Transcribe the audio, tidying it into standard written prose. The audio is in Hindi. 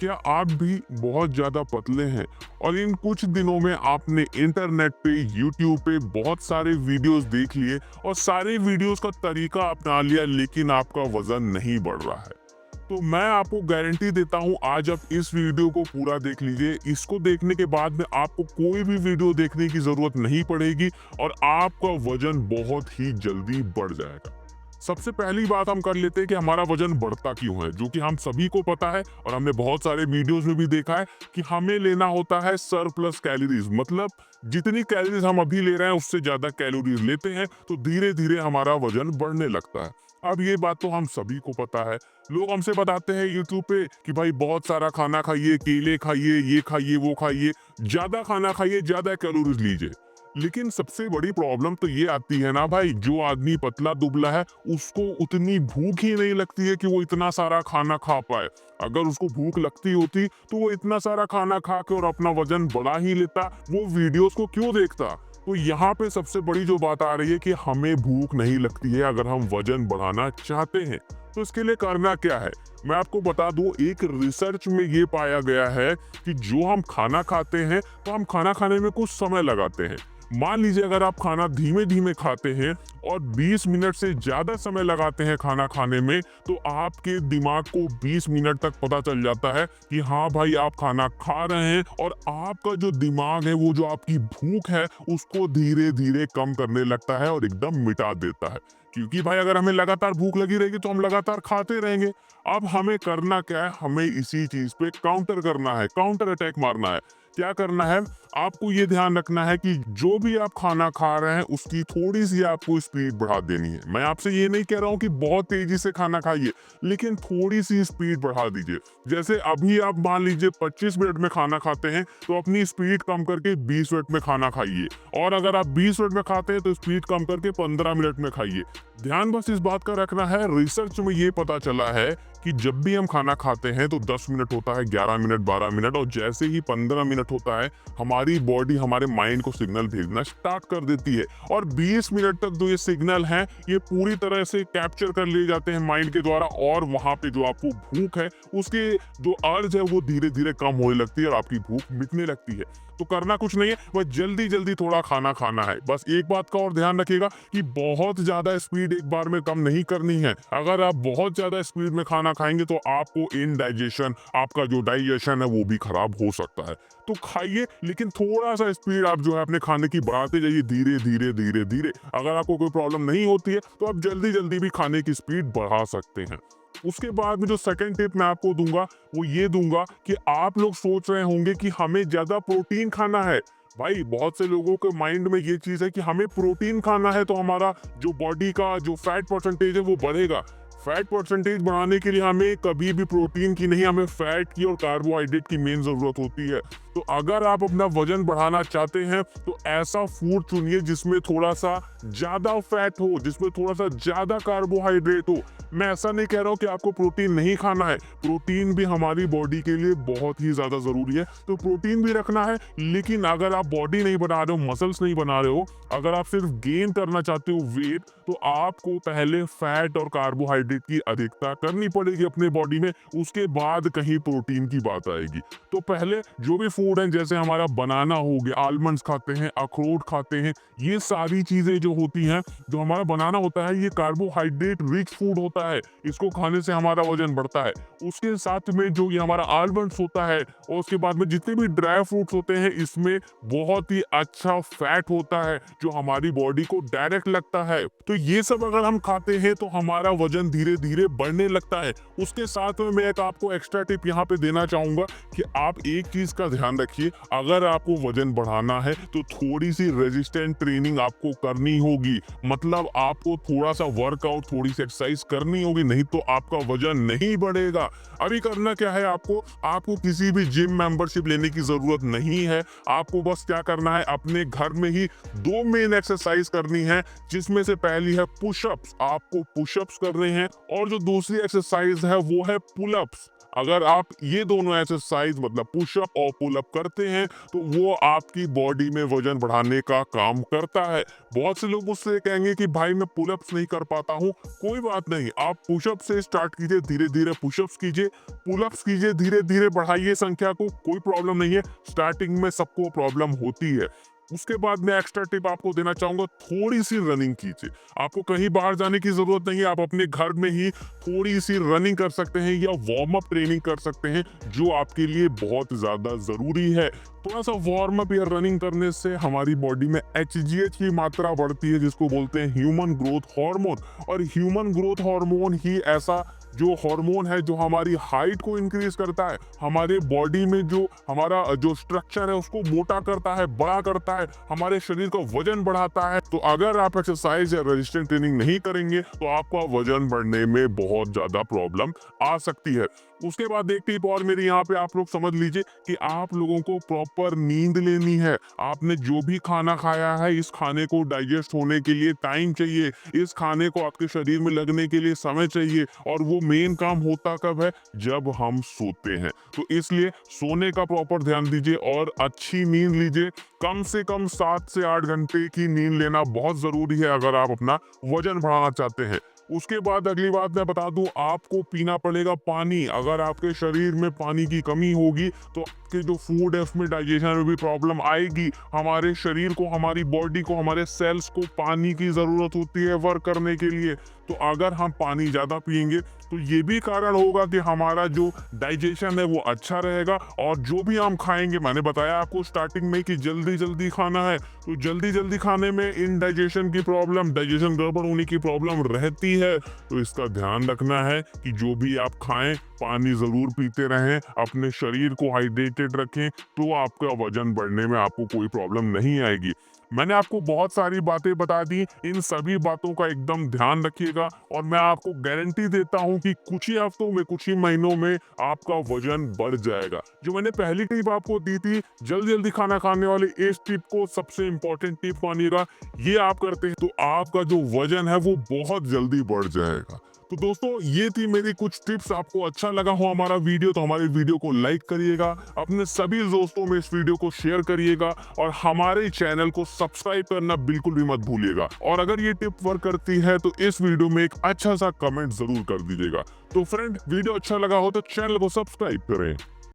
क्या आप भी बहुत ज़्यादा पतले हैं और इन कुछ दिनों में आपने इंटरनेट पे यूट्यूब पे बहुत सारे वीडियोस देख लिए और सारे वीडियोस का तरीका अपना लिया लेकिन आपका वजन नहीं बढ़ रहा है। तो मैं आपको गारंटी देता हूं, आज आप इस वीडियो को पूरा देख लीजिए। इसको देखने के बाद में आपको कोई भी वीडियो देखने की जरूरत नहीं पड़ेगी और आपका वजन बहुत ही जल्दी बढ़ जाएगा। सबसे पहली बात हम कर लेते हैं कि हमारा वजन बढ़ता क्यों है, जो कि हम सभी को पता है और हमने बहुत सारे वीडियोस में भी देखा है कि हमें लेना होता है सरप्लस कैलोरीज। मतलब जितनी कैलोरीज हम अभी ले रहे हैं उससे ज्यादा कैलोरीज लेते हैं तो धीरे धीरे हमारा वजन बढ़ने लगता है। अब ये बात तो हम सभी को पता है। लोग हमसे बताते हैं यूट्यूब पे कि भाई बहुत सारा खाना खाइए, केले खाइए, ये खाइए, वो खाइए, ज्यादा खाना खाइए, ज्यादा कैलोरीज लीजिए। लेकिन सबसे बड़ी प्रॉब्लम तो ये आती है ना भाई, जो आदमी पतला दुबला है उसको उतनी भूख ही नहीं लगती है कि वो इतना सारा खाना खा पाए। अगर उसको भूख लगती होती तो वो इतना सारा खाना खा के और अपना वजन बढ़ा ही लेता, वो वीडियोस को क्यों देखता। तो यहाँ पे सबसे बड़ी जो बात आ रही है कि हमें भूख नहीं लगती है अगर हम वजन बढ़ाना चाहते हैं। तो इसके लिए करना क्या है, मैं आपको बता दूं। एक रिसर्च में ये पाया गया है कि जो हम खाना खाते हैं तो हम खाना खाने में कुछ समय लगाते हैं। मान लीजिए अगर आप खाना धीमे धीमे खाते हैं और 20 मिनट से ज्यादा समय लगाते हैं खाना खाने में, तो आपके दिमाग को 20 मिनट तक पता चल जाता है कि हाँ भाई आप खाना खा रहे हैं, और आपका जो दिमाग है, वो जो आपकी भूख है, उसको धीरे धीरे कम करने लगता है और एकदम मिटा देता है। क्योंकि भाई अगर हमें लगातार भूख लगी रहेगी तो हम लगातार खाते रहेंगे। अब हमें करना क्या है, हमें इसी चीज पे काउंटर करना है, काउंटर अटैक मारना है। क्या करना है, आपको ये ध्यान रखना है कि जो भी आप खाना खा रहे हैं उसकी थोड़ी सी आपको स्पीड बढ़ा देनी है। मैं आपसे ये नहीं कह रहा हूँ कि बहुत तेजी से खाना खाइए, लेकिन थोड़ी सी स्पीड बढ़ा दीजिए। जैसे अभी आप मान लीजिए 25 मिनट में खाना खाते हैं तो अपनी स्पीड कम करके 20 मिनट में खाना खाइए, और अगर आप 20 मिनट में खाते हैं तो स्पीड कम करके 15 मिनट में खाइए। ध्यान बस इस बात का रखना है, रिसर्च में ये पता चला है कि जब भी हम खाना खाते हैं तो 10 मिनट होता है, 11 मिनट, 12 मिनट, और जैसे ही 15 मिनट होता है हमारी बॉडी हमारे माइंड को सिग्नल भेजना स्टार्ट कर देती है। और 20 मिनट तक जो ये सिग्नल हैं ये पूरी तरह से कैप्चर कर लिए जाते हैं माइंड के द्वारा, और वहां पे जो आपको भूख है उसके जो अर्ज है वो धीरे धीरे कम होने लगती है और आपकी भूख मिटने लगती है। तो करना कुछ नहीं है, बस जल्दी जल्दी थोड़ा खाना खाना है। बस एक बात का और ध्यान रखिएगा कि बहुत ज्यादा स्पीड एक बार में कम नहीं करनी है। अगर आप बहुत ज्यादा स्पीड में खाना खाएंगे तो आपको इनडाइजेशन, आपका जो डाइजेशन है वो भी खराब हो सकता है। तो खाइए, लेकिन थोड़ा सा स्पीड आप जो है अपने खाने की बढ़ाते जाइए, धीरे धीरे धीरे धीरे। अगर आपको कोई प्रॉब्लम नहीं होती है तो आप जल्दी जल्दी भी खाने की स्पीड बढ़ा सकते हैं। उसके बाद में जो सेकंड टिप मैं आपको दूंगा वो ये दूंगा कि आप लोग सोच रहे होंगे कि हमें ज्यादा प्रोटीन खाना है। भाई बहुत से लोगों के माइंड में ये चीज है कि हमें प्रोटीन खाना है तो हमारा जो बॉडी का जो फैट परसेंटेज है वो बढ़ेगा। फैट परसेंटेज बढ़ाने के लिए हमें कभी भी प्रोटीन की नहीं, हमें फैट की और कार्बोहाइड्रेट की मेन जरूरत होती है। तो अगर आप अपना वजन बढ़ाना चाहते हैं तो ऐसा फूड चुनिए जिसमें थोड़ा सा ज्यादा फैट हो, जिसमें थोड़ा सा ज्यादा कार्बोहाइड्रेट हो। मैं ऐसा नहीं कह रहा हूँ कि आपको प्रोटीन नहीं खाना है, प्रोटीन भी हमारी बॉडी के लिए बहुत ही ज्यादा जरूरी है, तो प्रोटीन भी रखना है। लेकिन अगर आप बॉडी नहीं बना रहे हो, मसल्स नहीं बना रहे हो, अगर आप सिर्फ गेन करना चाहते हो वेट, तो आपको पहले फैट और कार्बोहाइड्रेट की अधिकता करनी पड़ेगी अपने बॉडी में, उसके बाद कहीं प्रोटीन की बात आएगी। तो पहले जो भी फूड है, जैसे हमारा बनाना हो गया, आलमंड्स खाते हैं, अखरोट खाते हैं, ये सारी चीजें जो होती हैं, जो हमारा बनाना होता है, ये कार्बोहाइड्रेट रिच फूड होता है, इसको खाने से हमारा वजन बढ़ता है। उसके साथ में जो ये हमारा आलमंड्स होता है और उसके बाद में जितने भी ड्राई फ्रूट्स होते हैं, इसमें बहुत ही अच्छा फैट होता है जो हमारी बॉडी को डायरेक्ट लगता है। तो ये सब अगर हम खाते हैं तो हमारा वजन धीरे धीरे बढ़ने लगता है। उसके साथ में मैं एक आपको एक्स्ट्रा टिप यहाँ पे देना चाहूंगा कि आप एक चीज का ध्यान रखिए, अगर आपको वजन बढ़ाना है तो थोड़ी सी रेजिस्टेंट ट्रेनिंग आपको करनी होगी। मतलब आपको थोड़ा सा वर्कआउट, थोड़ी सी एक्सरसाइज करनी होगी, नहीं तो आपका वजन नहीं बढ़ेगा। अभी करना क्या है, आपको किसी भी जिम मेंबरशिप लेने की जरूरत नहीं है। आपको बस क्या करना है, अपने घर में ही दो मेन एक्सरसाइज करनी है, जिसमें से पहली है पुशअप्स। आपको पुशअप्स करने हैं और जो दूसरी एक्सरसाइज है वो है पुलअप्स। अगर आप ये दोनों एक्सरसाइज मतलब पुशअप और पुलअप करते हैं तो वो आपकी बॉडी में वजन बढ़ाने का काम करता है। बहुत से लोग मुझसे कहेंगे कि भाई मैं पुलअप्स नहीं कर पाता हूँ। कोई बात नहीं, आप पुशअप से स्टार्ट कीजिए, धीरे धीरे पुशअप्स कीजिए, पुलअप्स कीजिए, धीरे धीरे बढ़ाइए संख्या को, कोई प्रॉब्लम नहीं है। स्टार्टिंग में सबको प्रॉब्लम होती है। उसके बाद मैं एक्स्ट्रा टिप आपको देना चाहूंगा, थोड़ी सी रनिंग कीजिए। आपको कहीं बाहर जाने की जरूरत नहीं है, आप अपने घर में ही थोड़ी सी रनिंग कर सकते हैं या वार्म अप ट्रेनिंग कर सकते हैं, जो आपके लिए बहुत ज्यादा जरूरी है। थोड़ा सा वार्म अप या रनिंग करने से हमारी बॉडी में HGH की मात्रा बढ़ती है, जिसको बोलते हैं ह्यूमन ग्रोथ हार्मोन। और ह्यूमन ग्रोथ हार्मोन ही ऐसा जो हार्मोन है जो हमारी हाइट को इंक्रीज करता है, हमारे बॉडी में जो हमारा जो स्ट्रक्चर है उसको मोटा करता है, बड़ा करता है, हमारे शरीर का वजन बढ़ाता है। तो अगर आप एक्सरसाइज या रेजिस्टेंस ट्रेनिंग नहीं करेंगे तो आपका वजन बढ़ने में बहुत ज्यादा प्रॉब्लम आ सकती है। उसके बाद एक टिप और मेरी यहाँ पे आप लोग समझ लीजिए कि आप लोगों को प्रॉपर नींद लेनी है। आपने जो भी खाना खाया है, इस खाने को डाइजेस्ट होने के लिए टाइम चाहिए, इस खाने को आपके शरीर में लगने के लिए समय चाहिए। और वो मेन काम होता कब है? जब हम सोते हैं। तो इसलिए सोने का प्रॉपर ध्यान दीजिए और अच्छी नींद लीजिए। कम से कम 7 से 8 घंटे की नींद लेना बहुत जरूरी है अगर आप अपना वजन बढ़ाना चाहते हैं। उसके बाद अगली बात मैं बता दूं, आपको पीना पड़ेगा पानी। अगर आपके शरीर में पानी की कमी होगी तो आपके जो फूड है उसमें डाइजेशन में भी प्रॉब्लम आएगी। हमारे शरीर को, हमारी बॉडी को, हमारे सेल्स को पानी की जरूरत होती है वर्क करने के लिए। तो अगर हम पानी ज्यादा पिएंगे तो ये भी कारण होगा कि हमारा जो डाइजेशन है वो अच्छा रहेगा। और जो भी हम खाएंगे, मैंने बताया आपको स्टार्टिंग में कि जल्दी जल्दी खाना है, तो जल्दी जल्दी खाने में इनडाइजेशन की प्रॉब्लम, डाइजेशन गड़बड़ होने की प्रॉब्लम रहती है। तो इसका ध्यान रखना है कि जो भी आप खाएं, पानी जरूर पीते रहें, अपने शरीर को हाइड्रेटेड रखें, तो आपका वजन बढ़ने में आपको कोई प्रॉब्लम नहीं आएगी। मैंने आपको बहुत सारी बातें बता दी, इन सभी बातों का एकदम ध्यान रखिएगा और मैं आपको गारंटी देता हूं कि कुछ ही हफ्तों में, कुछ ही महीनों में आपका वजन बढ़ जाएगा। जो मैंने पहली टिप आपको दी थी, जल्दी जल्दी खाना खाने वाले, इस टिप को सबसे इंपॉर्टेंट टिप मानिएगा। ये आप करते हैं तो आपका जो वजन है वो बहुत जल्दी बढ़ जाएगा। तो दोस्तों, ये थी मेरी कुछ टिप्स। आपको अच्छा लगा हो हमारा वीडियो तो हमारे वीडियो को लाइक करिएगा, अपने सभी दोस्तों में इस वीडियो को शेयर करिएगा और हमारे चैनल को सब्सक्राइब करना बिल्कुल भी मत भूलिएगा। और अगर ये टिप वर्क करती है तो इस वीडियो में एक अच्छा सा कमेंट जरूर कर दीजिएगा। तो फ्रेंड, वीडियो अच्छा लगा हो तो चैनल को सब्सक्राइब करें।